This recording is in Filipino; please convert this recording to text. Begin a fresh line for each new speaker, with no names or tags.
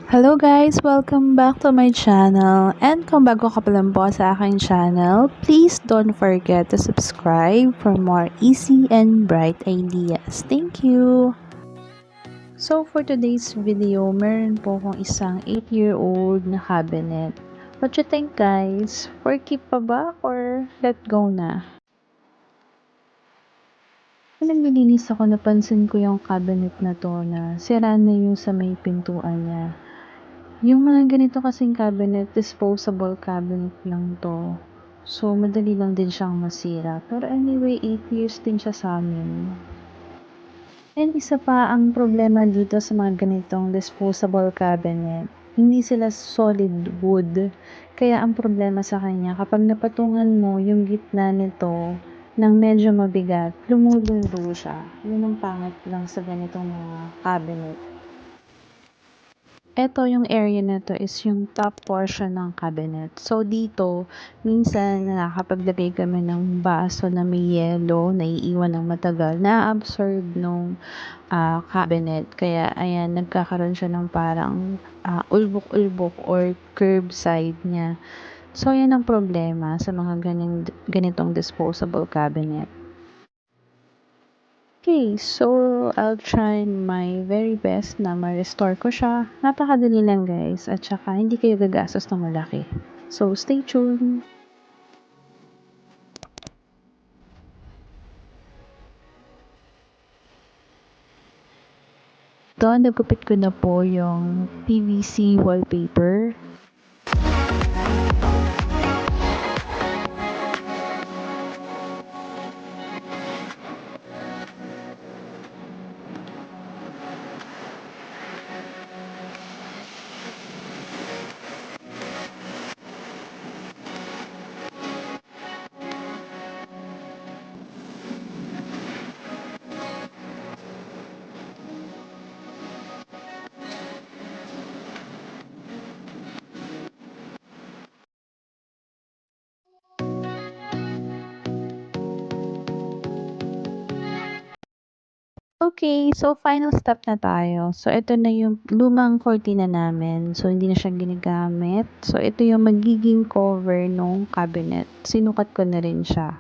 Hello guys! Welcome back to my channel. And kung bago ka pa lang po sa aking channel, please don't forget to subscribe for more easy and bright ideas. Thank you! So for today's video, meron po akong isang 8-year-old na cabinet. What you think guys? For keep pa ba or let go na? Nung naglilinis ako, napansin ko yung cabinet na to na sira na yung sa may pintuan niya. Yung mga ganito kasing cabinet, disposable cabinet lang 'to. So, madali lang din siyang masira. Pero anyway, 8 years din siya sa'min. And isa pa ang problema dito sa mga ganitong disposable cabinet, hindi sila solid wood. Kaya ang problema sa kanya, kapag napatungan mo yung gitna nito ng medyo mabigat, lumulundo siya. Yun ang pangit lang sa ganitong mga cabinet. Eto yung area na 'to is yung top portion ng cabinet. So, dito minsan nakakapaglagay kami ng baso na may yelo, naiiwan ng matagal, na-absorb nung, cabinet. Kaya ayan, nagkakaroon siya ng parang, ulbok-ulbok or curved side niya. So, yan ang problema sa mga ganitong disposable cabinet. Okay, so I'll try my very best na ma-restore ko siya. Napakadali lang guys, at saka hindi kayo gagastos ng malaki. So stay tuned! Ito, nagupit ko na po yung PVC wallpaper. Okay, so final step na tayo. So, ito na yung lumang cortina namin. So, hindi na siya ginagamit. So, ito yung magiging cover nung cabinet. Sinukat ko na rin siya.